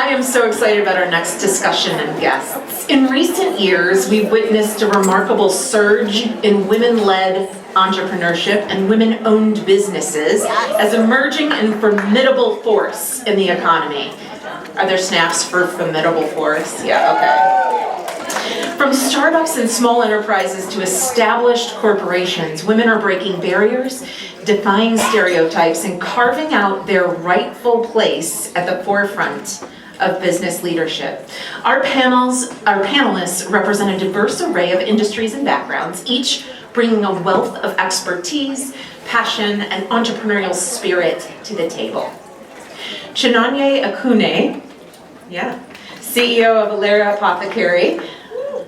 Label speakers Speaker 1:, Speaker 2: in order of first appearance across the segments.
Speaker 1: I am so excited about our next discussion and guests. In recent years, we've witnessed a remarkable surge in women-led entrepreneurship and women-owned businesses as emerging and formidable force in the economy. Are there snaps for formidable force? Yeah, okay. From startups and small enterprises to established corporations, women are breaking barriers, defying stereotypes, and carving out their rightful place at the forefront of business leadership. Our panelists represent a diverse array of industries and backgrounds, each bringing a wealth of expertise, passion, and entrepreneurial spirit to the table. Chinonye Akune, CEO of Ilera Apothecary.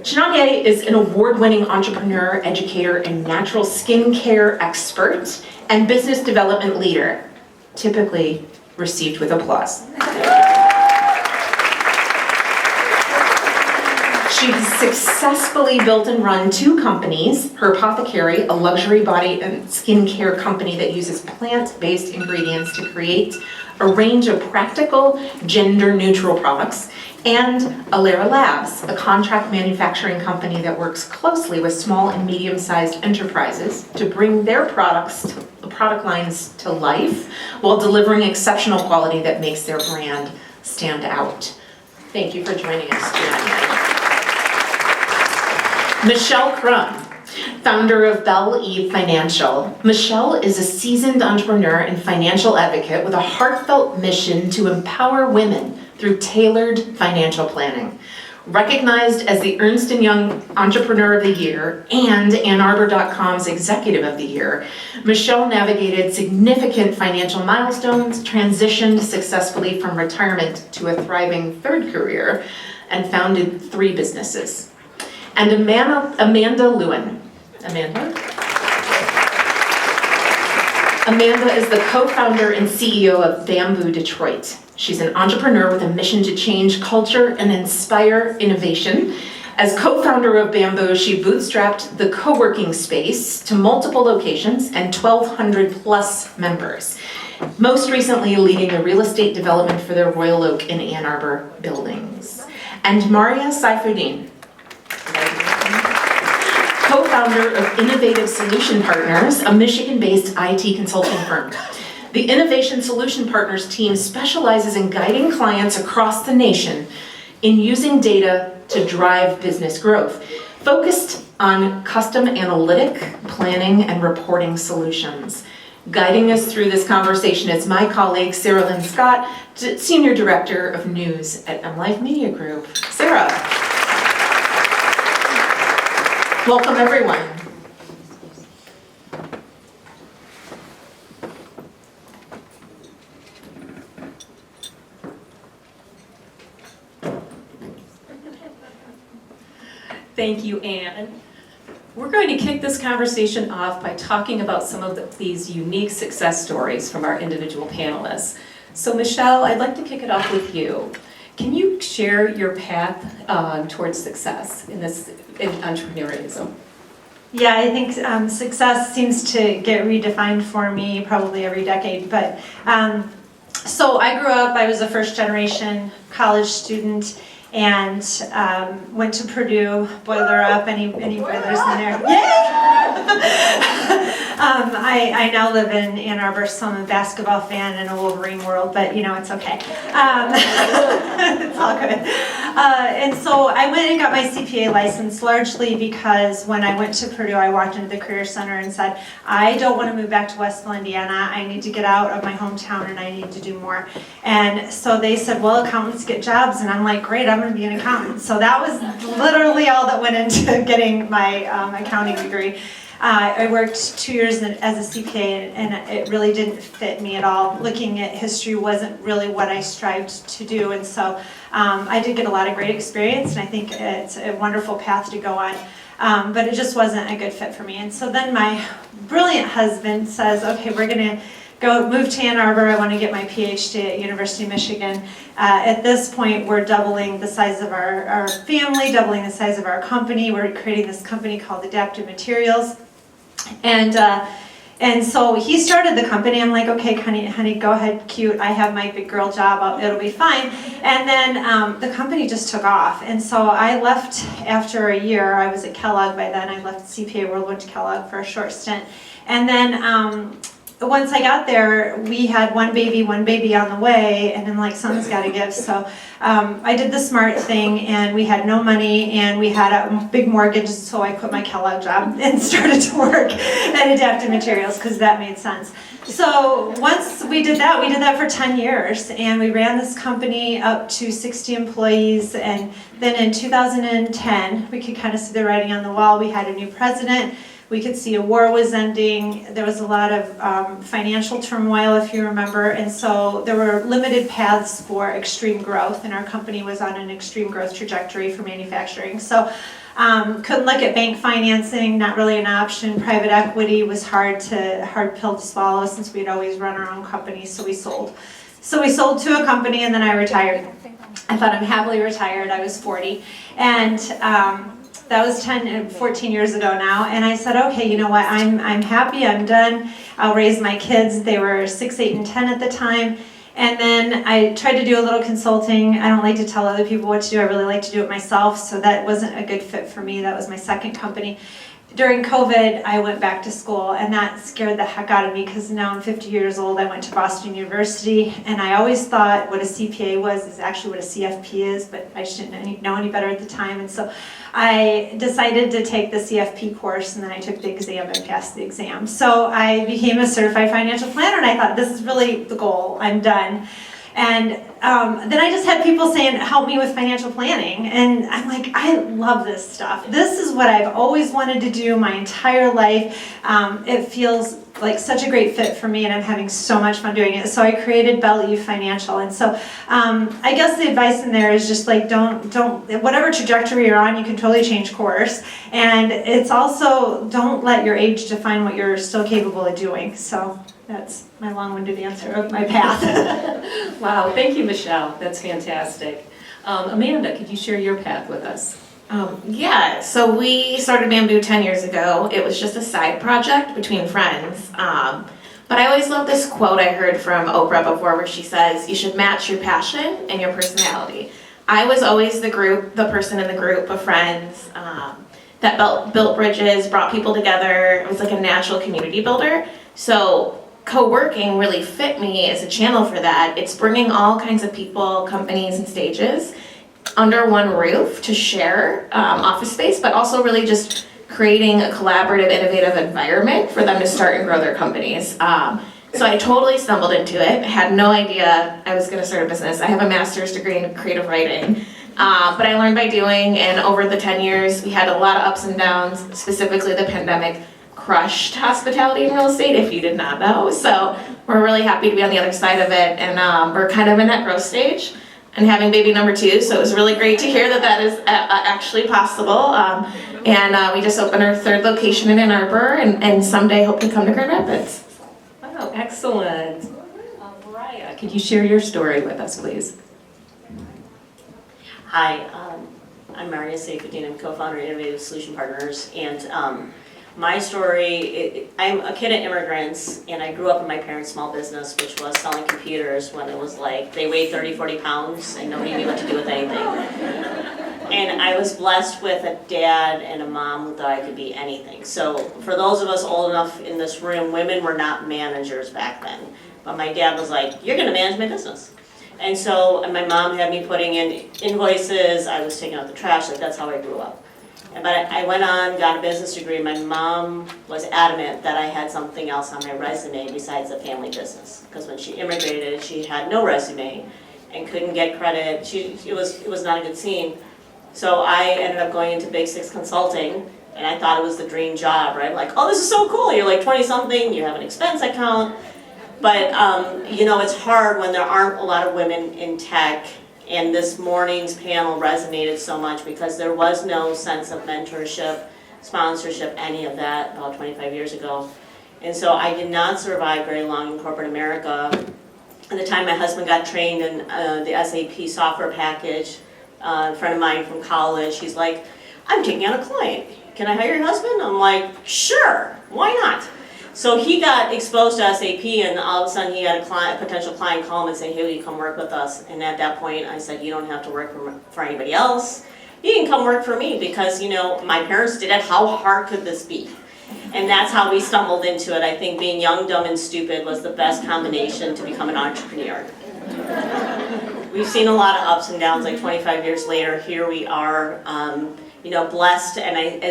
Speaker 1: Chinonye is an award-winning entrepreneur, educator, and natural skincare expert and business development leader, typically received with applause. She's successfully built and run 2 companies, her Apothecary, a luxury body and skincare company that uses plant-based ingredients to create a range of practical, gender-neutral products, and Ilera Labs, a contract manufacturing company that works closely with small and medium-sized enterprises to bring their product lines to life while delivering exceptional quality that makes their brand stand out. Thank you for joining us tonight. Michelle Crum, founder of Belle Eve Financial. Michelle is a seasoned entrepreneur and financial advocate with a heartfelt mission to empower women through tailored financial planning. Recognized as the Ernst & Young Entrepreneur of the Year and AnnArbor.com's Executive of the Year, Michelle navigated significant financial milestones, transitioned successfully from retirement to a thriving 3rd career, and founded 3 businesses. And Amanda Lewin. Amanda is the co-founder and CEO of Bamboo Detroit. She's an entrepreneur with a mission to change culture and inspire innovation. As co-founder of Bamboo, she bootstrapped the co-working space to multiple locations and 1,200 plus members. Most recently leading the real estate development for their Royal Oak and Ann Arbor buildings. And Maria Saifuddin, co-founder of Innovative Solution Partners, a Michigan-based IT consulting firm. The Innovation Solution Partners team specializes in guiding clients across the nation in using data to drive business growth, focused on custom analytic, planning, and reporting solutions. Guiding us through this conversation is my colleague, Sarah Lynn Scott, Senior Director of News at MLive Media Group. Sarah. Welcome, everyone.
Speaker 2: Thank you, Anne. We're going to kick this conversation off by talking about some of these unique success stories from our individual panelists. So Michelle, I'd like to kick it off with you. Can you share your path towards success in entrepreneurism?
Speaker 3: Yeah, I think success seems to get redefined for me probably every decade. But so I grew up, I was a first generation college student and went to Purdue. Boiler up, any boilers in there? Yay! I now live in Ann Arbor, so I'm a basketball fan in a Wolverine world, but you know, it's okay. It's all good. And so I went and got my CPA license largely because when I went to Purdue, I walked into the Career Center and said, I don't want to move back to Westville, Indiana. I need to get out of my hometown and I need to do more. And so they said, well, accountants get jobs. And I'm like, great, I'm going to be an accountant. So that was literally all that went into getting my accounting degree. I worked 2 years as a CPA and it really didn't fit me at all. Looking at history wasn't really what I strived to do, and so I did get a lot of great experience and I think it's a wonderful path to go on, but it just wasn't a good fit for me. And so then my brilliant husband says, okay, we're gonna move to Ann Arbor. I want to get my PhD at University of Michigan. At this point, we're doubling the size of our family, doubling the size of our company. We're creating this company called Adaptive Materials. And And so he started the company. I'm like, okay, honey, go ahead, cute. I have my big girl job. It'll be fine. And then the company just took off. And so I left after a year. I was at Kellogg by then. I left CPA World, went to Kellogg for a short stint. And then once I got there, we had one baby on the way, and I'm like, something's got to give. So I did the smart thing, and we had no money, and we had a big mortgage, so I quit my Kellogg job and started to work at Adaptive Materials because that made sense. So once we did that for 10 years, and we ran this company up to 60 employees, and then in 2010, we could kind of see the writing on the wall. We had a new president. We could see a war was ending. There was a lot of financial turmoil, if you remember, and so there were limited paths for extreme growth, and our company was on an extreme growth trajectory for manufacturing. So couldn't look at bank financing, not really an option. Private equity was hard pill to swallow since we'd always run our own company, so we sold. So we sold to a company, and then I retired. I thought I'm happily retired. I was 40, and that was 14 years ago now, and I said, okay, you know what, I'm happy, I'm done, I'll raise my kids. They were 6, 8, and 10 at the time, and then I tried to do a little consulting. I don't like to tell other people what to do, I really like to do it myself, so that wasn't a good fit for me. That was my second company. During COVID, I went back to school, and that scared the heck out of me because now I'm 50 years old. I went to Boston University, and I always thought what a CPA was is actually what a CFP is, but I just didn't know any better at the time, and so I decided to take the CFP course, and then I took the exam and passed the exam. So I became a certified financial planner, and I thought, this is really the goal. I'm done. And then I just had people saying, help me with financial planning. And I'm like, I love this stuff. This is what I've always wanted to do my entire life. It feels like such a great fit for me, and I'm having so much fun doing it. So I created Belle Eve Financial. And so I guess the advice in there is just like, don't, whatever trajectory you're on, you can totally change course. And it's also, don't let your age define what you're still capable of doing. So that's my long-winded answer of my path.
Speaker 2: Wow, thank you, Michelle. That's fantastic. Amanda, could you share your path with us?
Speaker 4: Yeah, so we started Bamboo 10 years ago. It was just a side project between friends. But I always love this quote I heard from Oprah before where she says, you should match your passion and your personality. I was always the person in the group of friends that built bridges, brought people together. It was like a natural community builder. So co-working really fit me as a channel for that. It's bringing all kinds of people, companies, and stages under one roof to share office space, but also really just creating a collaborative, innovative environment for them to start and grow their companies. So I totally stumbled into it. I had no idea I was going to start a business. I have a master's degree in creative writing, but I learned by doing, and over the 10 years, we had a lot of ups and downs, specifically the pandemic crushed hospitality and real estate, if you did not know. So we're really happy to be on the other side of it, and we're kind of in that growth stage and having baby number 2, so it was really great to hear that that is actually possible. And we just opened our 3rd location in Ann Arbor, and someday hope to come to Grand Rapids.
Speaker 2: Wow, excellent. Mariah, could you share your story with us, please?
Speaker 5: Hi, I'm Maria Saifuddin. I'm co-founder of Innovative Solution Partners, and my story, I'm a kid of immigrants, and I grew up in my parents' small business, which was selling computers when it was like, they weighed 30, 40 pounds, and nobody knew what to do with anything. And I was blessed with a dad and a mom who thought I could be anything. So for those of us old enough in this room, women were not managers back then. But my dad was like, you're gonna manage my business. And so my mom had me putting in invoices, I was taking out the trash, like that's how I grew up. But I went on, got a business degree. My mom was adamant that I had something else on my resume besides a family business. Because when she immigrated, she had no resume and couldn't get credit. It was not a good scene. So I ended up going into Big Six Consulting, and I thought it was the dream job, right? Like, oh, this is so cool. You're like 20-something, you have an expense account. But you know, it's hard when there aren't a lot of women in tech. And this morning's panel resonated so much because there was no sense of mentorship, sponsorship, any of that about 25 years ago. And so I did not survive very long in corporate America. At the time my husband got trained in the SAP software package, a friend of mine from college, he's like, I'm taking on a client. Can I hire your husband? I'm like, sure, why not? So he got exposed to SAP, and all of a sudden he had a potential client call him and say, hey, will you come work with us? And at that point I said, you don't have to work for anybody else. You can come work for me because, my parents did it. How hard could this be? And that's how we stumbled into it. I think being young, dumb, and stupid was the best combination to become an entrepreneur. We've seen a lot of ups and downs, like 25 years later, here we are, blessed, and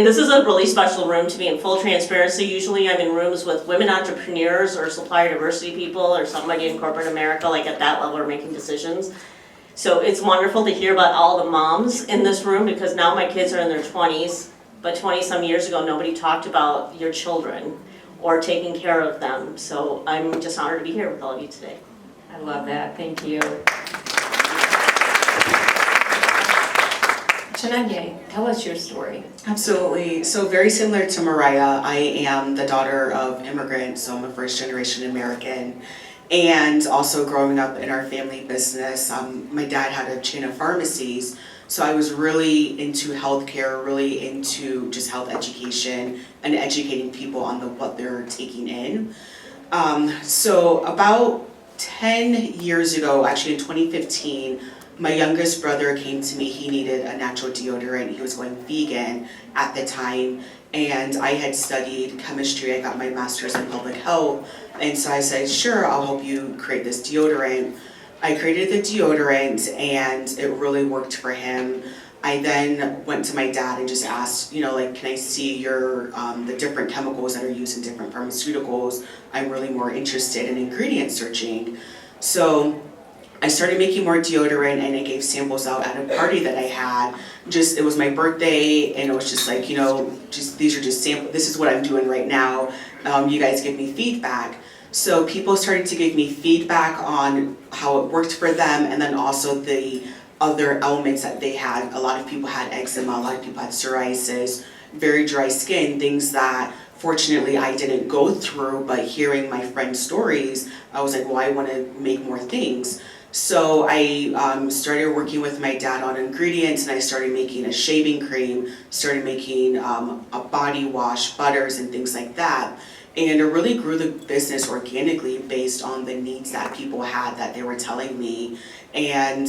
Speaker 5: this is a really special room to be in full transparency. Usually I'm in rooms with women entrepreneurs or supplier diversity people or somebody in corporate America, like at that level, are making decisions. So it's wonderful to hear about all the moms in this room, because now my kids are in their 20s, but 20-some years ago, nobody talked about your children or taking care of them. So I'm just honored to be here with all of you today.
Speaker 2: I love that, thank you. Chenanye, tell us your story.
Speaker 6: Absolutely. So very similar to Mariah, I am the daughter of immigrants, so I'm a first-generation American. And also growing up in our family business, my dad had a chain of pharmacies, so I was really into healthcare, really into just health education and educating people on what they're taking in. So about 10 years ago, actually in 2015, my youngest brother came to me. He needed a natural deodorant. He was going vegan at the time, and I had studied chemistry. I got my master's in public health, and so I said, sure, I'll help you create this deodorant. I created the deodorant, and it really worked for him. I then went to my dad and just asked, can I see your the different chemicals that are used in different pharmaceuticals? I'm really more interested in ingredient searching. So I started making more deodorant, and I gave samples out at a party that I had. It was my birthday, and it was just like, these are just samples. This is what I'm doing right now. You guys give me feedback. So people started to give me feedback on how it worked for them, and then also the other elements that they had. A lot of people had eczema, a lot of people had psoriasis, very dry skin, things that fortunately I didn't go through, but hearing my friends' stories, I was like, well, I want to make more things. So I started working with my dad on ingredients, and I started making a shaving cream, started making a body wash, butters, and things like that. And it really grew the business organically based on the needs that people had that they were telling me, and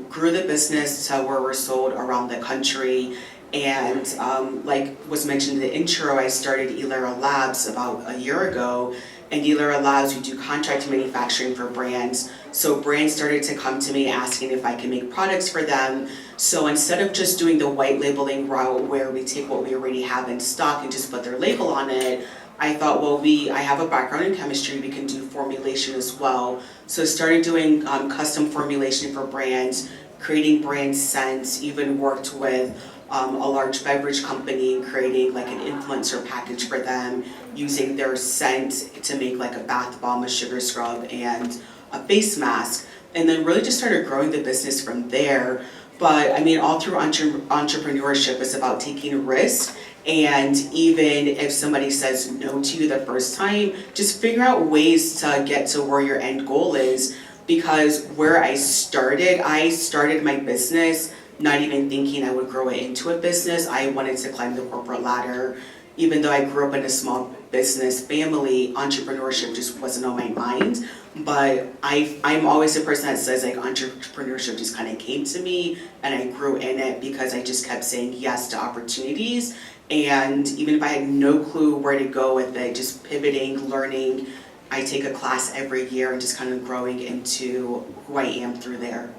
Speaker 6: grew the business to where we're sold around the country. And like was mentioned in the intro, I started Elera Labs about a year ago. And Elera Labs, we do contract manufacturing for brands. So brands started to come to me asking if I can make products for them. So instead of just doing the white labeling route where we take what we already have in stock and just put their label on it, I thought, well, I have a background in chemistry, we can do formulation as well. So I started doing custom formulation for brands, creating brand scents, even worked with a large beverage company, creating like an influencer package for them, using their scent to make like a bath bomb, a sugar scrub, and a face mask. And then really just started growing the business from there. But I mean, all through entrepreneurship is about taking risks. And even if somebody says no to you the first time, just figure out ways to get to where your end goal is. Because where I started my business not even thinking I would grow it into a business. I wanted to climb the corporate ladder. Even though I grew up in a small business family, entrepreneurship just wasn't on my mind. But I'm always the person that says like entrepreneurship just kind of came to me, and I grew in it because I just kept saying yes to opportunities. And even if I had no clue where to go with it, just pivoting, learning. I take a class every year and just kind of growing into who I am through there.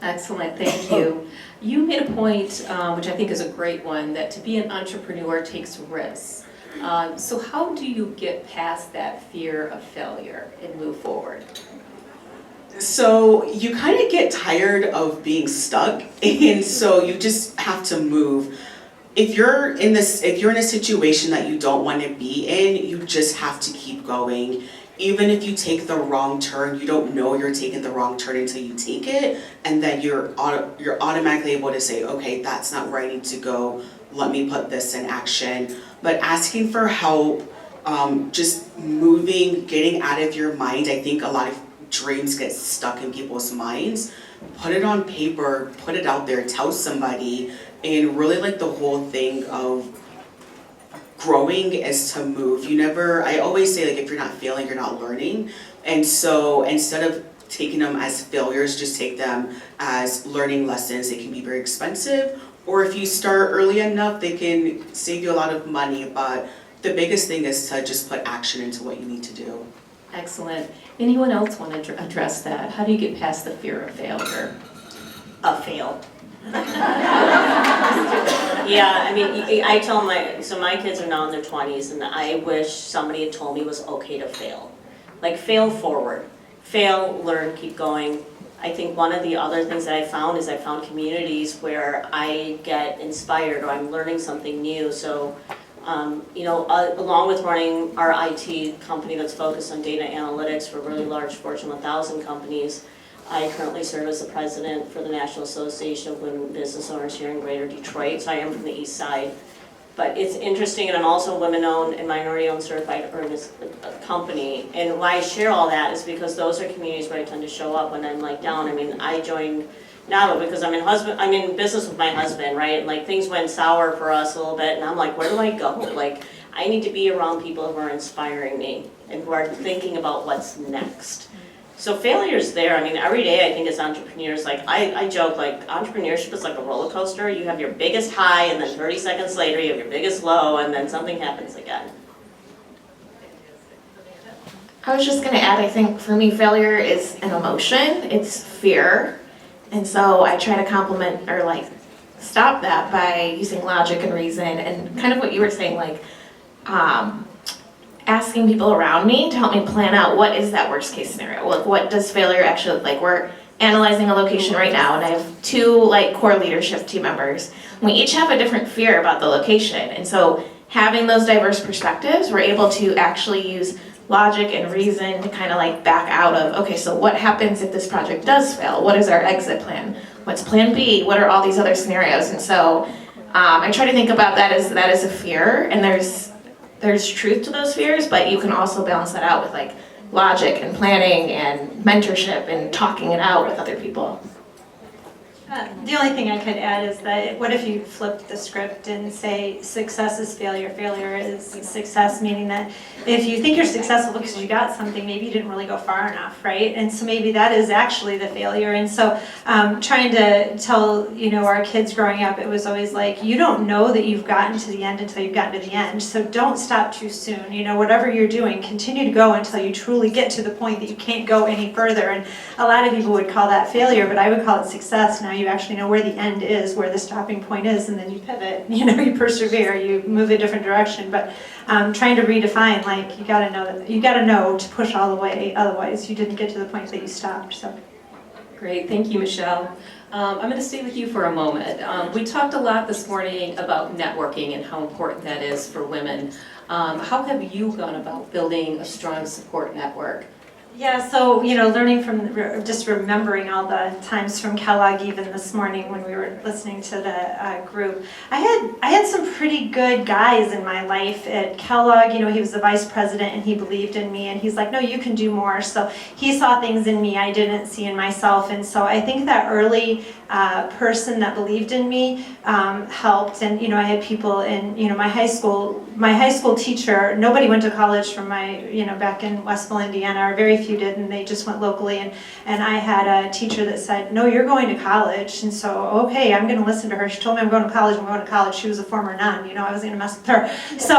Speaker 2: Excellent, thank you. You made a point, which I think is a great one, that to be an entrepreneur takes risks. So how do you get past that fear of failure and move forward?
Speaker 6: So you kind of get tired of being stuck, and so you just have to move. If you're in a situation that you don't want to be in, you just have to keep going. Even if you take the wrong turn, you don't know you're taking the wrong turn until you take it, and then you're automatically able to say, okay, that's not where I need to go. Let me put this in action. But asking for help, just moving, getting out of your mind. I think a lot of dreams get stuck in people's minds. Put it on paper, put it out there, tell somebody, and really like the whole thing of growing is to move. I always say, like, if you're not failing, you're not learning. And so instead of taking them as failures, just take them as learning lessons. They can be very expensive, or if you start early enough, they can save you a lot of money. But the biggest thing is to just put action into what you need to do.
Speaker 2: Excellent. Anyone else want to address that? How do you get past the fear of failure?
Speaker 5: A fail. Yeah, I mean, I tell my kids are now in their 20s, and I wish somebody had told me it was okay to fail. Like, fail forward. Fail, learn, keep going. I think one of the other things that I found is I found communities where I get inspired or I'm learning something new. So, along with running our IT company that's focused on data analytics for really large Fortune 1000 companies, I currently serve as the president for the National Association of Women Business Owners here in Greater Detroit. So I am from the East Side. But it's interesting, and I'm also a women-owned and minority-owned certified company. And why I share all that is because those are communities where I tend to show up when I'm like down. I mean, I joined NAWA because I'm in business with my husband, right? And like things went sour for us a little bit, and I'm like, where do I go? Like, I need to be around people who are inspiring me and who are thinking about what's next. So failure's there. I mean, every day I think as entrepreneurs, like I joke, like entrepreneurship is like a roller coaster. You have your biggest high, and then 30 seconds later you have your biggest low, and then something happens again.
Speaker 4: I was just gonna add, I think for me, failure is an emotion, it's fear. And so I try to complement or like stop that by using logic and reason and kind of what you were saying, like asking people around me to help me plan out what is that worst case scenario. Like, what does failure actually look like? We're analyzing a location right now, and I have 2 like core leadership team members. We each have a different fear about the location, and so having those diverse perspectives, we're able to actually use logic and reason to kind of like back out of, okay, so what happens if this project does fail? What is our exit plan? What's plan B? What are all these other scenarios? And so I try to think about that as a fear, and there's truth to those fears, but you can also balance that out with like logic and planning and mentorship and talking it out with other people.
Speaker 3: The only thing I could add is that what if you flipped the script and say success is failure, failure is success, meaning that if you think you're successful because you got something, maybe you didn't really go far enough, right? And so maybe that is actually the failure. And so trying to tell, our kids growing up, it was always like, you don't know that you've gotten to the end until you've gotten to the end. So don't stop too soon. Whatever you're doing, continue to go until you truly get to the point that you can't go any further. And a lot of people would call that failure, but I would call it success. Now you actually know where the end is, where the stopping point is, and then you pivot, you persevere, you move a different direction. But trying to redefine, like, you gotta know to push all the way, otherwise you didn't get to the point that you stopped. So
Speaker 2: Great, thank you, Michelle. I'm going to stay with you for a moment. We talked a lot this morning about networking and how important that is for women. How have you gone about building a strong support network?
Speaker 3: Yeah, so, learning from, just remembering all the times from Kellogg even this morning when we were listening to the group. I had some pretty good guys in my life at Kellogg. He was the vice president and he believed in me, and he's like, no, you can do more. So he saw things in me I didn't see in myself. And so I think that early person that believed in me helped. And, I had people in, my high school teacher, nobody went to college from my, back in Westville, Indiana, or very few did, and they just went locally. And I had a teacher that said, no, you're going to college. And so, okay, I'm going to listen to her. She told me I'm going to college. She was a former nun, I was going to mess with her. So,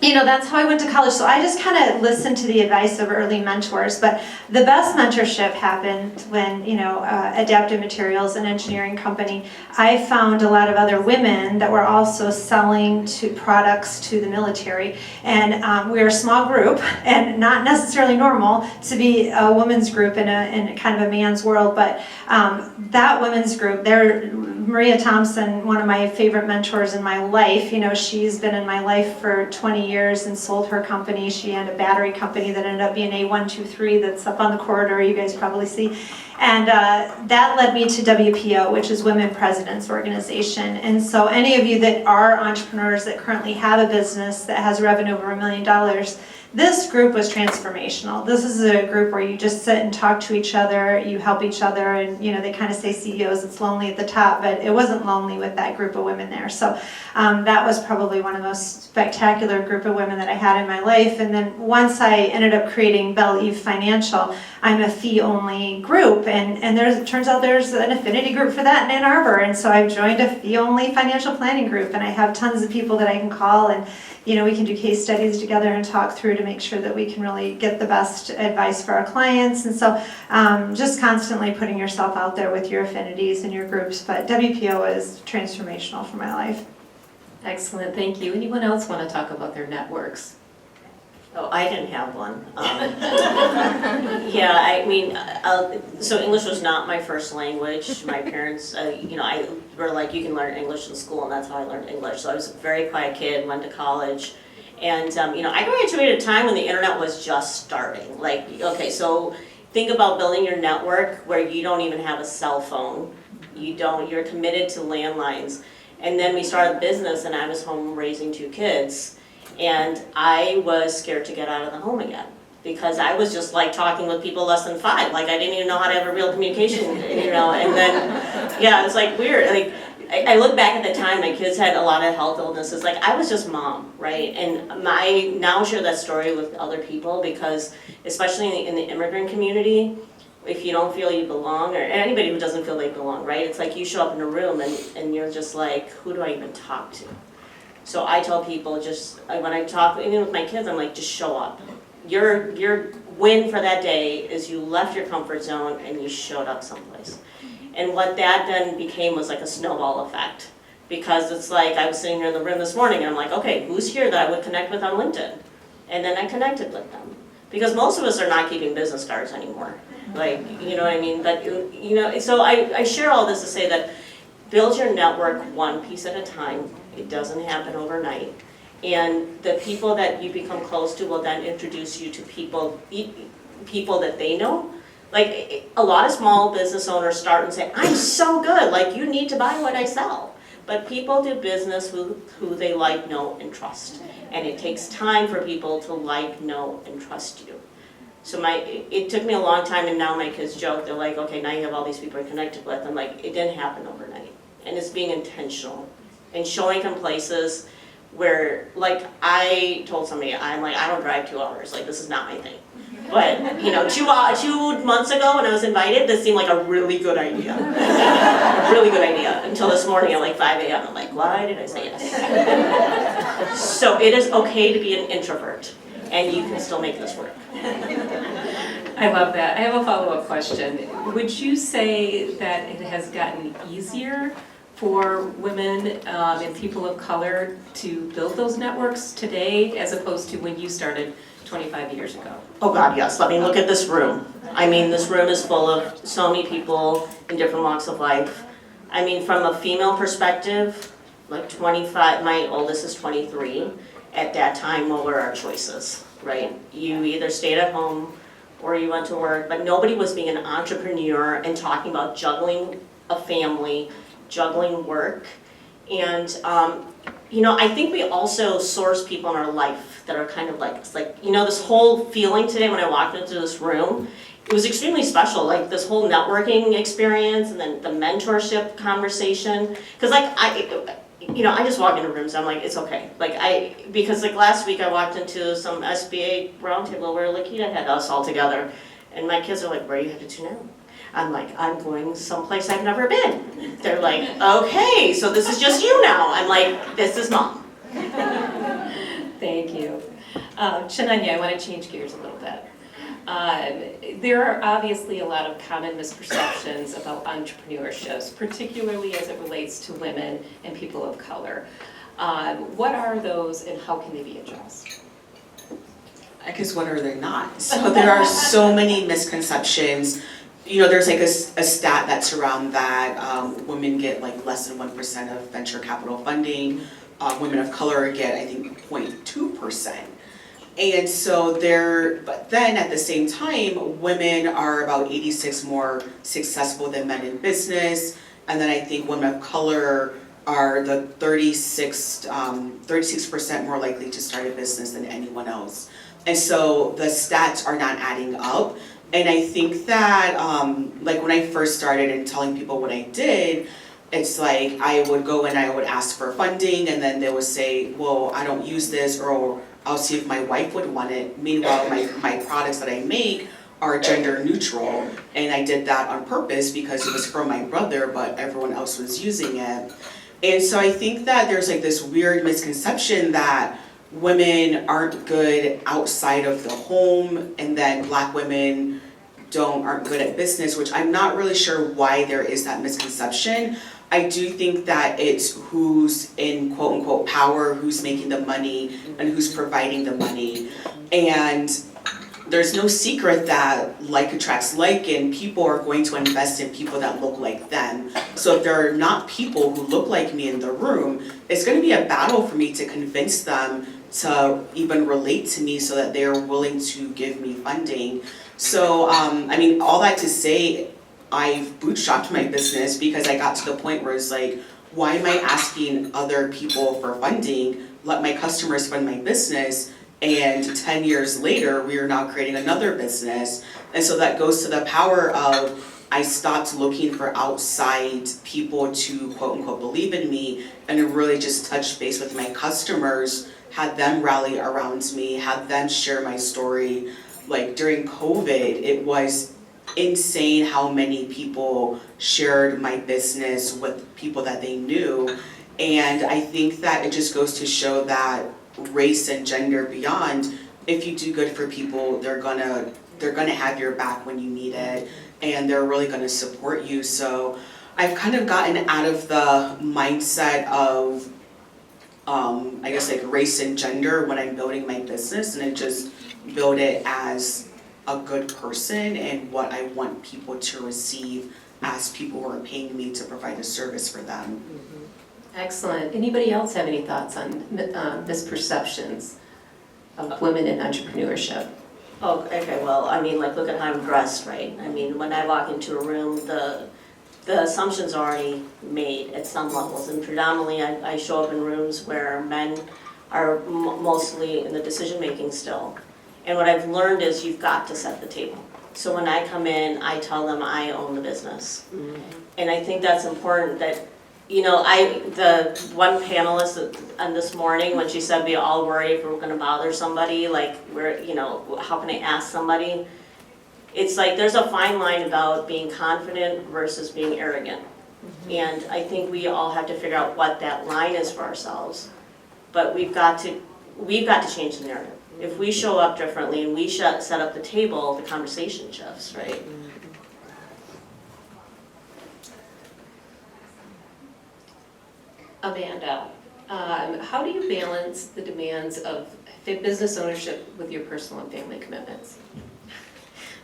Speaker 3: that's how I went to college. So I just kind of listened to the advice of early mentors. But the best mentorship happened when, Adaptive Materials, an engineering company, I found a lot of other women that were also selling products to the military. And we were a small group, and not necessarily normal to be a women's group in a kind of a man's world. But that women's group, Maria Thompson, one of my favorite mentors in my life, she's been in my life for 20 years and sold her company. She had a battery company that ended up being A123 that's up on the corridor, you guys probably see. And that led me to WPO, which is Women Presidents Organization. And so any of you that are entrepreneurs that currently have a business that has revenue over $1 million, This group was transformational. This is a group where you just sit and talk to each other, you help each other, and they kind of say CEOs, it's lonely at the top, but it wasn't lonely with that group of women there. So that was probably one of the most spectacular group of women that I had in my life. And then once I ended up creating Belle Eve Financial, I'm a fee-only group, and it turns out there's an affinity group for that in Ann Arbor, and so I've joined a fee-only financial planning group, and I have tons of people that I can call, and we can do case studies together and talk through to make sure that we can really get the best advice for our clients. And so just constantly putting yourself out there with your affinities and your groups. But WPO is transformational for my life.
Speaker 2: Excellent, thank you. Anyone else want to talk about their networks?
Speaker 5: Oh, I didn't have one. Yeah, I mean, so English was not my first language. My parents, I were like, you can learn English in school, and that's how I learned English. So I was a very quiet kid, went to college, and I graduated at a time when the internet was just starting. Like, okay, so think about building your network where you don't even have a cell phone. You're committed to landlines. And then we started a business, and I was home raising 2 kids. And I was scared to get out of the home again because I was just like talking with people less than 5. Like I didn't even know how to have a real communication, and then, yeah, it was like weird. Like I look back at the time, my kids had a lot of health illnesses. Like I was just mom, right? And I now share that story with other people because especially in the immigrant community, if you don't feel you belong, or anybody who doesn't feel they belong, right? It's like you show up in a room and you're just like, who do I even talk to? So I tell people when I talk, even with my kids, I'm like, just show up. Your win for that day is you left your comfort zone and you showed up someplace. And what that then became was like a snowball effect. Because it's like, I was sitting here in the room this morning and I'm like, okay, who's here that I would connect with on LinkedIn? And then I connected with them. Because most of us are not keeping business cards anymore. Like, you know what I mean? But, so I share all this to say that build your network one piece at a time. It doesn't happen overnight. And the people that you become close to will then introduce you to people that they know. Like a lot of small business owners start and say, I'm so good, like you need to buy what I sell. But people do business who they like, know, and trust. And it takes time for people to like, know, and trust you. So it took me a long time, and now my kids joke, they're like, okay, now you have all these people you're connected with. I'm like, it didn't happen overnight. And it's being intentional. And showing them places where, like I told somebody, I'm like, I don't drive 2 hours, like this is not my thing. But, 2 months ago when I was invited, this seemed like a really good idea. A really good idea. Until this morning at like 5 a.m. I'm like, why did I say yes? So it is okay to be an introvert, and you can still make this work.
Speaker 2: I love that. I have a follow-up question. Would you say that it has gotten easier for women and people of color to build those networks today as opposed to when you started 25 years ago?
Speaker 5: Oh God, yes. Let me look at this room. I mean, this room is full of so many people in different walks of life. I mean, from a female perspective, like 25, my oldest is 23. At that time, what were our choices, right? You either stayed at home or you went to work, but nobody was being an entrepreneur and talking about juggling a family, juggling work. And I think we also source people in our life that are kind of like, it's like, this whole feeling today when I walked into this room, it was extremely special, like this whole networking experience and then the mentorship conversation. Because like, I just walk into rooms, I'm like, it's okay. Because last week I walked into some SBA roundtable where Lakita had us all together. And my kids are like, where are you headed to now? I'm like, I'm going someplace I've never been. They're like, okay, so this is just you now. I'm like, this is mom.
Speaker 2: Thank you. Shananya, I want to change gears a little bit. There are obviously a lot of common misperceptions about entrepreneurships, particularly as it relates to women and people of color. What are those and how can they be addressed?
Speaker 6: I guess what are they not? So there are so many misconceptions. There's like a stat that's around that women get like less than 1% of venture capital funding. Women of color get, I think, 0.2%. And so but then at the same time, women are about 86 more successful than men in business. And then I think women of color are the 36% more likely to start a business than anyone else. And so the stats are not adding up. And I think that, like when I first started and telling people what I did, it's like I would go and I would ask for funding, and then they would say, well, I don't use this, or I'll see if my wife would want it. Meanwhile, my products that I make are gender neutral, and I did that on purpose because it was for my brother, but everyone else was using it. And so I think that there's like this weird misconception that women aren't good outside of the home, and then Black women aren't good at business, which I'm not really sure why there is that misconception. I do think that it's who's in quote unquote power, who's making the money, and who's providing the money. And there's no secret that like attracts like, and people are going to invest in people that look like them. So if there are not people who look like me in the room, it's going to be a battle for me to convince them to even relate to me so that they're willing to give me funding. So, I mean, all that to say, I've bootstrapped my business because I got to the point where it's like, why am I asking other people for funding? Let my customers fund my business. And 10 years later, we are now creating another business. And so that goes to the power of I stopped looking for outside people to quote unquote believe in me, and really just touched base with my customers, had them rally around me, had them share my story. Like during COVID, it was insane how many people shared my business with people that they knew. And I think that it just goes to show that race and gender beyond, if you do good for people, they're gonna have your back when you need it, and they're really gonna support you. So I've kind of gotten out of the mindset of I guess like race and gender when I'm building my business, and I just build it as a good person and what I want people to receive as people who are paying me to provide a service for them.
Speaker 2: Excellent. Anybody else have any thoughts on misperceptions of women in entrepreneurship?
Speaker 5: Oh, okay, well, I mean, like, look at how I'm dressed, right? I mean, when I walk into a room, the assumption's already made at some levels, and predominantly I show up in rooms where men are mostly in the decision-making still. And what I've learned is you've got to set the table. So when I come in, I tell them I own the business. And I think that's important that, you know, the one panelist on this morning, when she said we all worry if we're gonna bother somebody, like how can I ask somebody? It's like there's a fine line about being confident versus being arrogant. And I think we all have to figure out what that line is for ourselves. But we've got to change the narrative. If we show up differently and we set up the table, the conversation shifts, right?
Speaker 2: Amanda, how do you balance the demands of business ownership with your personal and family commitments?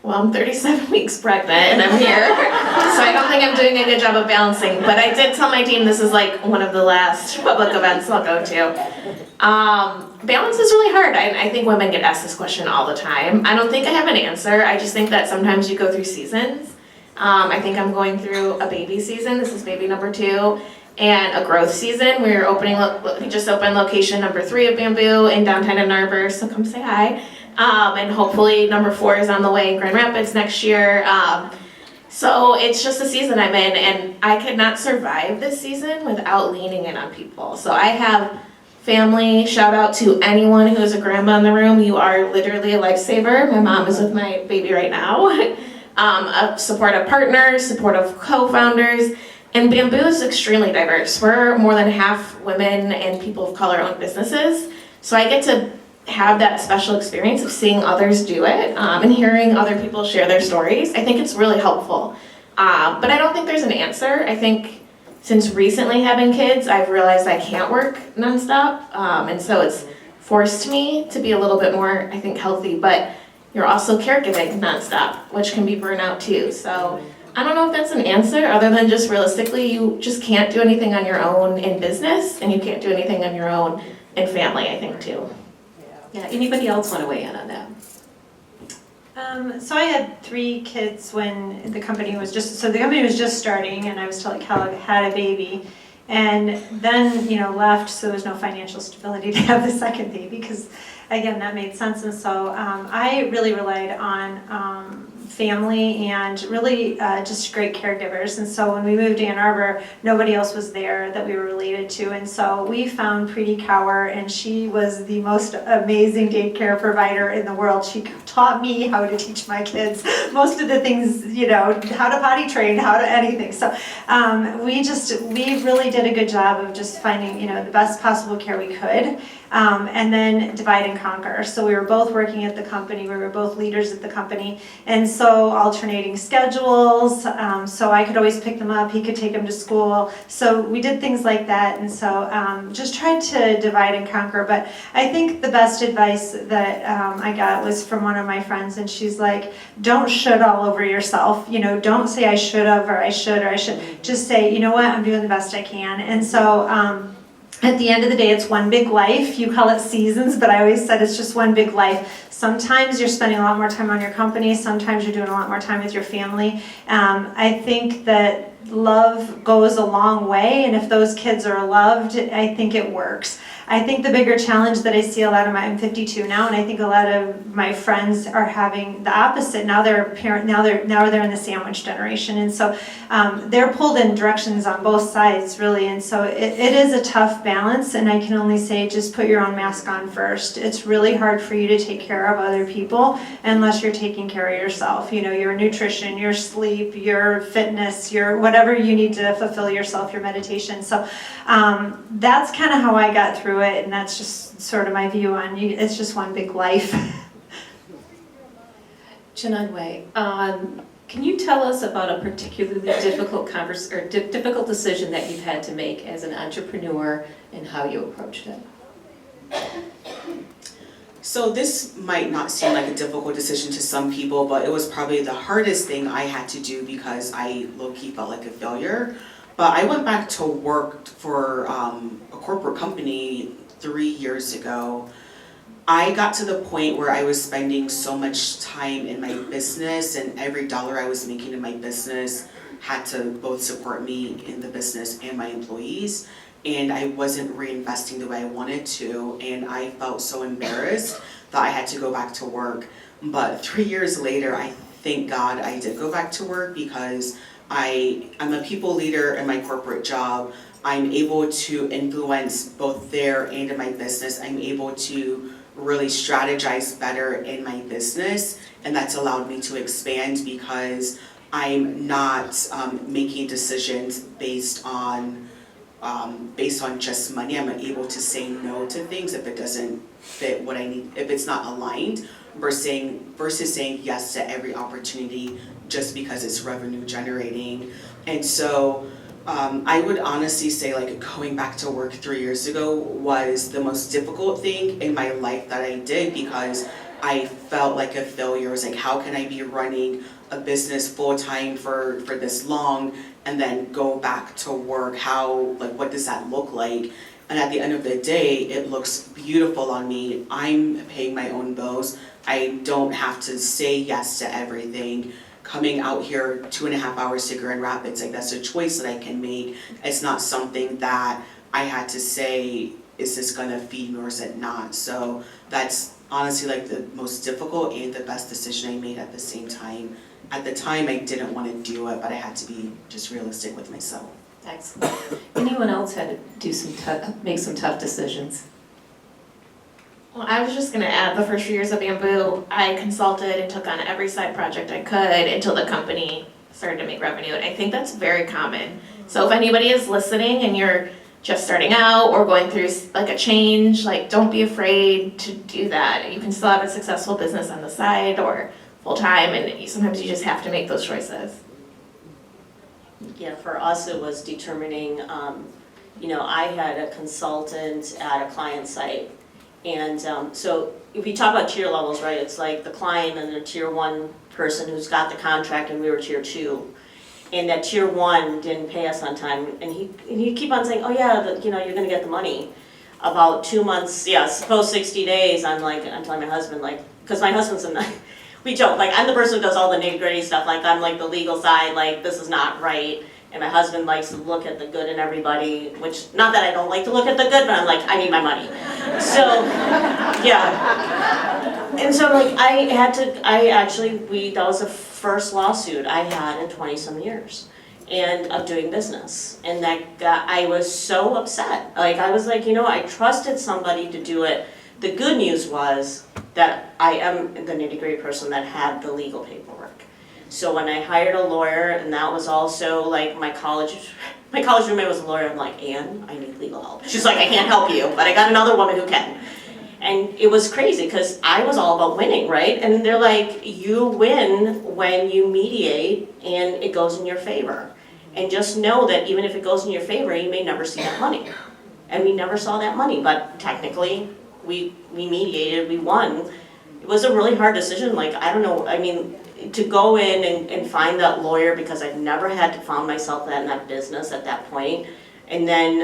Speaker 4: Well, I'm 37 weeks pregnant and I'm here, so I don't think I'm doing a good job of balancing. But I did tell my team this is like one of the last public events I'll go to. Balance is really hard. I think women get asked this question all the time. I don't think I have an answer. I just think that sometimes you go through seasons. I think I'm going through a baby season. This is baby number 2. And a growth season. We just opened location number 3 of Bamboo in downtown Ann Arbor, so come say hi. And hopefully number 4 is on the way in Grand Rapids next year. So it's just the season I'm in, and I could not survive this season without leaning in on people. So I have family, shout out to anyone who is a grandma in the room. You are literally a lifesaver. My mom is with my baby right now. A supportive partners, supportive co-founders. And Bamboo is extremely diverse. We're more than half women and people of color owned businesses. So I get to have that special experience of seeing others do it and hearing other people share their stories. I think it's really helpful. But I don't think there's an answer. I think since recently having kids, I've realized I can't work nonstop. And so it's forced me to be a little bit more, I think, healthy. But you're also caregiving nonstop, which can be burnout too. So I don't know if that's an answer other than just realistically, you just can't do anything on your own in business and you can't do anything on your own in family, I think, too.
Speaker 2: Yeah, anybody else want to weigh in on that?
Speaker 3: So I had 3 kids when the company was just starting, and I was telling Kellogg had a baby, and then left, so there was no financial stability to have the second baby because again, that made sense. And so I really relied on family and really just great caregivers. And so when we moved to Ann Arbor, nobody else was there that we were related to. And so we found Preeti Kaur, and she was the most amazing daycare provider in the world. She taught me how to teach my kids most of the things, you know, how to potty train, how to anything. So we really did a good job of just finding, you know, the best possible care we could. And then divide and conquer. So we were both working at the company, we were both leaders at the company, and so alternating schedules, so I could always pick them up, he could take them to school. So we did things like that, and so just tried to divide and conquer. But I think the best advice that I got was from one of my friends, and she's like, don't should all over yourself. You know, don't say I should have or I should or I should. Just say, you know what, I'm doing the best I can. And so at the end of the day, it's one big life. You call it seasons, but I always said it's just one big life. Sometimes you're spending a lot more time on your company. Sometimes you're doing a lot more time with your family. I think that love goes a long way, and if those kids are loved, I think it works. I think the bigger challenge that I see a lot of I'm 52 now, and I think a lot of my friends are having the opposite. Now they're in the sandwich generation, and so they're pulled in directions on both sides, really. And so it is a tough balance, and I can only say just put your own mask on first. It's really hard for you to take care of other people unless you're taking care of yourself. You know, your nutrition, your sleep, your fitness, your whatever you need to fulfill yourself, your meditation. So that's kind of how I got through it, and that's just sort of my view on you. It's just one big life.
Speaker 2: Chinanwei, can you tell us about a particularly difficult difficult decision that you've had to make as an entrepreneur and how you approached it?
Speaker 6: So this might not seem like a difficult decision to some people, but it was probably the hardest thing I had to do because I low-key felt like a failure. But I went back to work for a corporate company 3 years ago. I got to the point where I was spending so much time in my business, and every dollar I was making in my business had to both support me in the business and my employees, and I wasn't reinvesting the way I wanted to, and I felt so embarrassed that I had to go back to work. But 3 years later, I thank God I did go back to work, because I'm a people leader in my corporate job. I'm able to influence both there and in my business. I'm able to really strategize better in my business, and that's allowed me to expand because I'm not making decisions based on just money. I'm able to say no to things if it doesn't fit what I need, if it's not aligned, versus saying yes to every opportunity just because it's revenue generating. And so I would honestly say, like, going back to work 3 years ago was the most difficult thing in my life that I did, because I felt like a failure. It was like, how can I be running a business full time for this long and then go back to work? What does that look like? And at the end of the day, it looks beautiful on me. I'm paying my own bills. I don't have to say yes to everything. Coming out here 2.5 hours to Grand Rapids, like, that's a choice that I can make. It's not something that I had to say, is this gonna feed me or is it not? So that's honestly like the most difficult and the best decision I made at the same time. At the time, I didn't want to do it, but I had to be just realistic with myself.
Speaker 2: Excellent. Anyone else had to make some tough decisions?
Speaker 4: Well, I was just gonna add, the first few years of Bamboo, I consulted and took on every side project I could until the company started to make revenue, and I think that's very common. So if anybody is listening and you're just starting out or going through like a change, like, don't be afraid to do that. You can still have a successful business on the side or full-time, and sometimes you just have to make those choices.
Speaker 5: Yeah, for us, it was determining, I had a consultant at a client site. And so if you talk about tier levels, right, it's like the client and the tier 1 person who's got the contract, and we were tier 2. And that tier 1 didn't pay us on time. And he'd keep on saying, oh yeah, you're gonna get the money. About 2 months, suppose 60 days, I'm telling my husband, like, because my husband's we joke, like, I'm the person who does all the nitty-gritty stuff, like, I'm like the legal side, like, this is not right. And my husband likes to look at the good in everybody, which, not that I don't like to look at the good, but I'm like, I need my money. So, yeah. And so like, that was the first lawsuit I had in 20 some years and of doing business. And I was so upset. Like, I was like, I trusted somebody to do it. The good news was that I am the nitty-gritty person that had the legal paperwork. So when I hired a lawyer, and that was also like my college roommate was a lawyer, I'm like, Ann, I need legal help. She's like, I can't help you, but I got another woman who can. And it was crazy, because I was all about winning, right? And they're like, you win when you mediate and it goes in your favor. And just know that even if it goes in your favor, you may never see that money. And we never saw that money, but technically, we mediated, we won. It was a really hard decision, like, I don't know, I mean, to go in and find that lawyer, because I've never had to found myself in that business at that point. And then,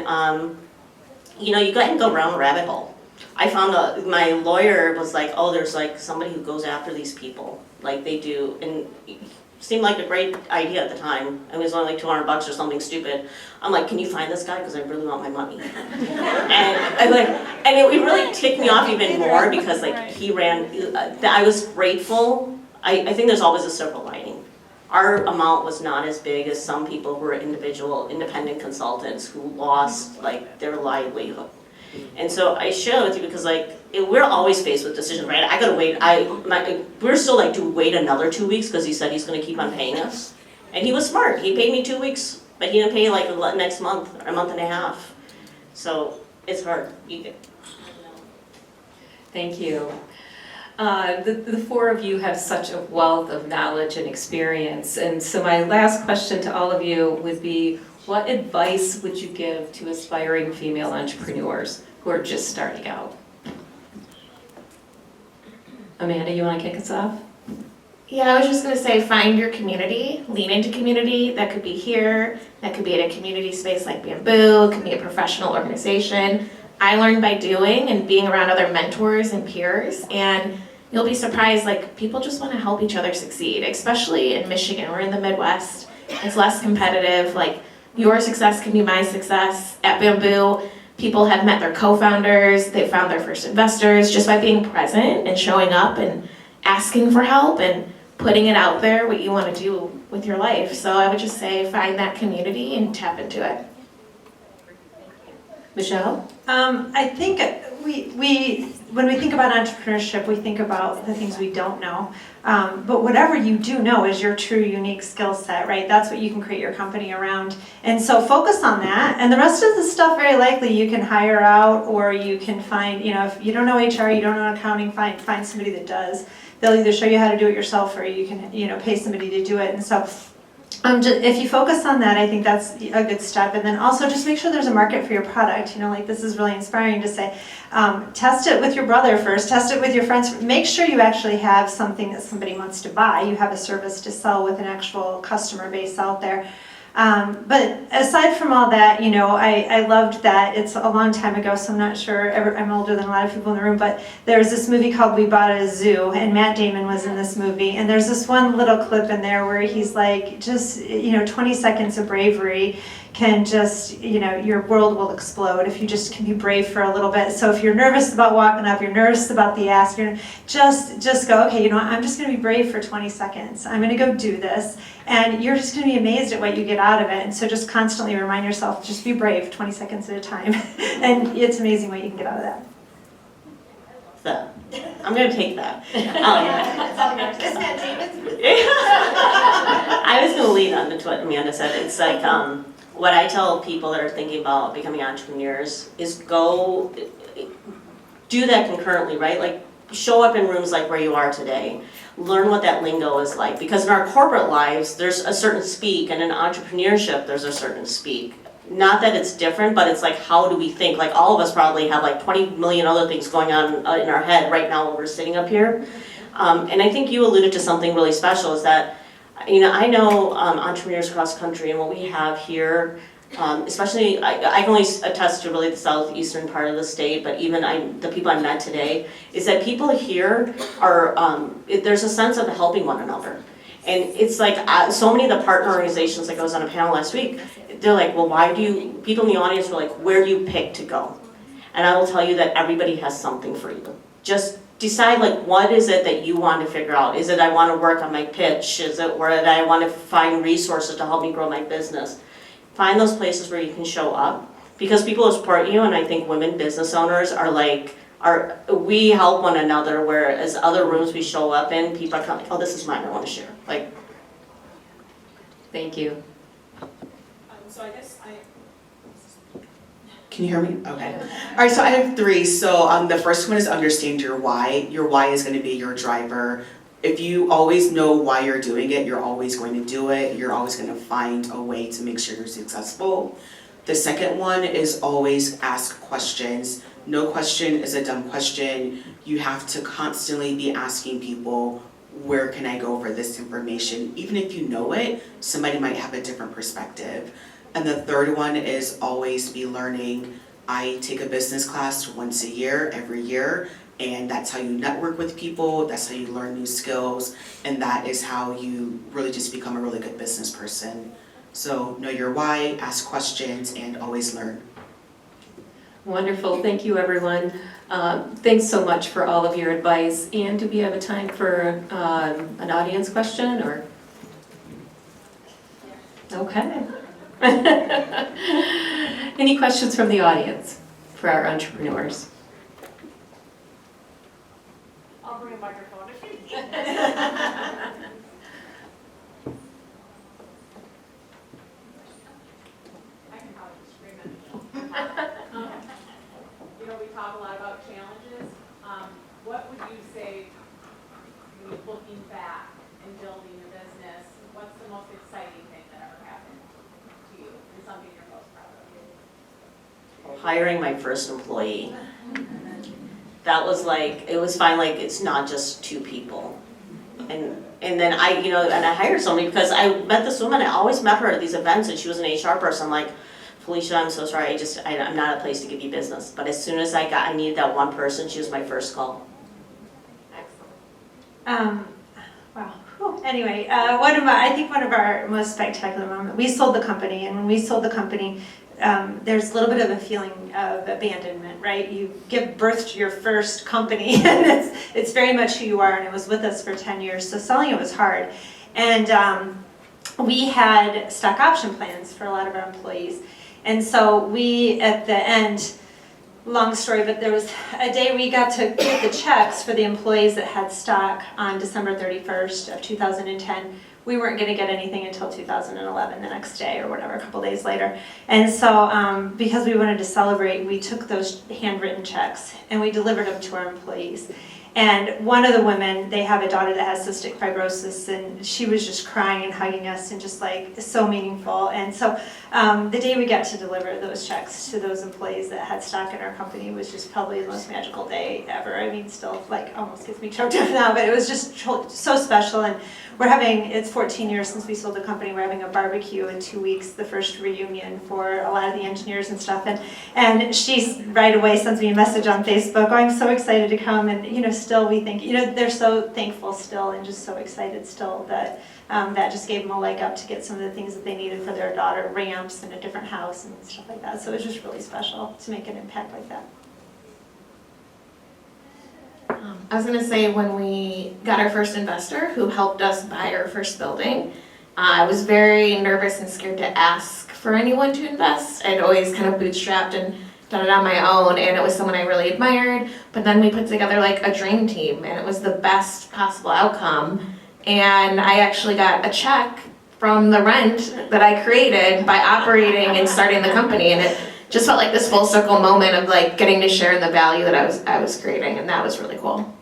Speaker 5: you go ahead and go around the rabbit hole. I found my lawyer was like, oh, there's like somebody who goes after these people, like they do, and it seemed like a great idea at the time. It was only like $200 or something stupid. I'm like, can you find this guy, because I really want my money. and it really ticked me off even more, because like he ran. I was grateful. I think there's always a silver lining. Our amount was not as big as some people who were independent consultants who lost like their livelihood. And so I share with you because we're always faced with decisions, right? I gotta wait. We're still like, do we wait another 2 weeks because he said he's gonna keep on paying us? And he was smart. He paid me 2 weeks, but he didn't pay like next month or a month and a half. So it's hard.
Speaker 2: Thank you. The four of you have such a wealth of knowledge and experience, and so my last question to all of you would be, what advice would you give to aspiring female entrepreneurs who are just starting out? Amanda, you want to kick us off?
Speaker 4: Yeah, I was just gonna say, find your community, lean into community. That could be here, that could be at a community space like Bamboo, it could be a professional organization. I learned by doing and being around other mentors and peers, and you'll be surprised, like, people just want to help each other succeed, especially in Michigan. We're in the Midwest, it's less competitive. Like, your success can be my success. At Bamboo, people have met their co-founders, they found their first investors just by being present and showing up and asking for help and putting it out there what you want to do with your life. So I would just say, find that community and tap into it.
Speaker 2: Michelle?
Speaker 3: I think when we think about entrepreneurship, we think about the things we don't know. But whatever you do know is your true unique skill set, right? That's what you can create your company around. And so focus on that. And the rest of the stuff, very likely you can hire out, or you can find, if you don't know HR, you don't know accounting, find somebody that does. They'll either show you how to do it yourself, or you can, pay somebody to do it. And so if you focus on that, I think that's a good step. And then also just make sure there's a market for your product. This is really inspiring to say, test it with your brother first, test it with your friends. Make sure you actually have something that somebody wants to buy. You have a service to sell with an actual customer base out there. But aside from all that, I loved that it's a long time ago, so I'm not sure, I'm older than a lot of people in the room, but there was this movie called We Bought a Zoo, and Matt Damon was in this movie, and there's this one little clip in there where he's like, just, 20 seconds of bravery can just, your world will explode if you just can be brave for a little bit. So if you're nervous about walking up, you're nervous about the ask, you're just go, okay, I'm just gonna be brave for 20 seconds. I'm gonna go do this. And you're just gonna be amazed at what you get out of it. And so just constantly remind yourself, just be brave 20 seconds at a time. And it's amazing what you can get out of that.
Speaker 5: So, I'm gonna take that. I was gonna lead on to what Amanda said. It's like, what I tell people that are thinking about becoming entrepreneurs is go do that concurrently, right? Like, show up in rooms like where you are today. Learn what that lingo is like, because in our corporate lives, there's a certain speak, and in entrepreneurship, there's a certain speak. Not that it's different, but it's like, how do we think? Like, all of us probably have like 20 million other things going on in our head right now while we're sitting up here. And I think you alluded to something really special, is that, I know entrepreneurs across country, and what we have here, especially, I can only attest to really the southeastern part of the state, but even the people I met today, is that people here are, there's a sense of helping one another. And it's like, so many of the partner organizations, like I was on a panel last week, they're like, well, people in the audience were like, where do you pick to go? And I will tell you that everybody has something for you. Just decide like, what is it that you want to figure out? Is it I want to work on my pitch? Is it where I want to find resources to help me grow my business? Find those places where you can show up, because people will support you, and I think women business owners are like, we help one another, whereas other rooms we show up in, people are kind of like, oh, this is mine, I want to share. Like,
Speaker 2: Thank you.
Speaker 6: So I guess Can you hear me? Okay. All right, so I have 3. So the first one is understand your why. Your why is going to be your driver. If you always know why you're doing it, you're always going to do it. You're always going to find a way to make sure you're successful. The second one is always ask questions. No question is a dumb question. You have to constantly be asking people, where can I go for this information? Even if you know it, somebody might have a different perspective. And the third one is always be learning. I take a business class once a year, every year, and that's how you network with people, that's how you learn new skills, and that is how you really just become a really good business person. So know your why, ask questions, and always learn.
Speaker 2: Wonderful, thank you everyone. Thanks so much for all of your advice. And do we have a time for an audience question or? Okay. Any questions from the audience for our entrepreneurs?
Speaker 7: I'll bring a microphone if you need. I can probably just scream at you. You know, we talk a lot about challenges. What would you say, when you're looking back and building your business, what's the most exciting thing that ever happened to you and something you're most proud of?
Speaker 5: hiring my first employee. That was like, it was finally like, it's not just 2 people. And then I hired somebody because I met this woman, I always met her at these events, and she was an HR person. I'm like, Felicia, I'm so sorry, I'm not at a place to give you business. But as soon as I needed that one person, she was my first call.
Speaker 3: Wow. Whew. Anyway, I think one of our most spectacular moments, we sold the company, and when we sold the company, there's a little bit of a feeling of abandonment, right? You give birth to your first company, and it's very much who you are, and it was with us for 10 years, so selling it was hard. And we had stock option plans for a lot of our employees, and so we, at the end, long story, but there was a day we got to get the checks for the employees that had stock on December 31st of 2010. We weren't going to get anything until 2011, the next day or whatever, a couple days later. And so because we wanted to celebrate, we took those handwritten checks and we delivered them to our employees. And one of the women, they have a daughter that has cystic fibrosis, and she was just crying and hugging us and just like so meaningful. And so the day we got to deliver those checks to those employees that had stock in our company was just probably the most magical day ever. I mean, still like almost gets me choked up now, but it was just so special. And it's 14 years since we sold the company. We're having a barbecue in 2 weeks, the first reunion for a lot of the engineers and stuff. And she right away sends me a message on Facebook, oh, I'm so excited to come. And still we think, they're so thankful still and just so excited still that that just gave them a leg up to get some of the things that they needed for their daughter, ramps and a different house and stuff like that. So it was just really special to make an impact like that.
Speaker 4: I was going to say, when we got our first investor who helped us buy our first building, I was very nervous and scared to ask for anyone to invest. I'd always kind of bootstrapped and done it on my own, and it was someone I really admired. But then we put together like a dream team, and it was the best possible outcome. And I actually got a check from the rent that I created by operating and starting the company, and it just felt like this full circle moment of like getting to share in the value that I was creating, and that was really cool.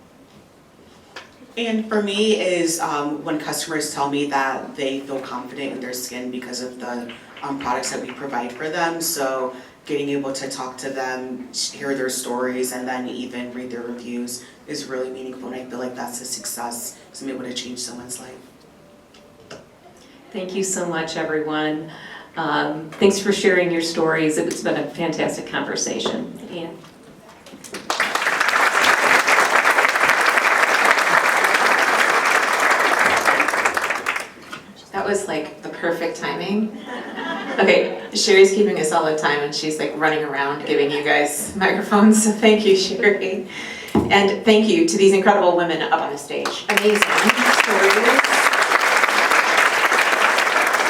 Speaker 6: And for me is when customers tell me that they feel confident in their skin because of the products that we provide for them. So getting able to talk to them, hear their stories, and then even read their reviews is really meaningful. And I feel like that's a success, because I'm able to change someone's life.
Speaker 2: Thank you so much, everyone. Thanks for sharing your stories. It's been a fantastic conversation. Anne.
Speaker 1: that was like the perfect timing. Okay, Sherry's keeping us all the time and she's like running around giving you guys microphones, so thank you, Sherry. And thank you to these incredible women up on the stage. Amazing stories.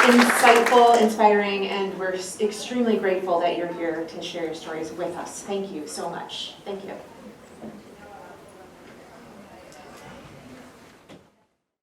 Speaker 1: Insightful, inspiring, and we're extremely grateful that you're here to share your stories with us. Thank you so much. Thank you.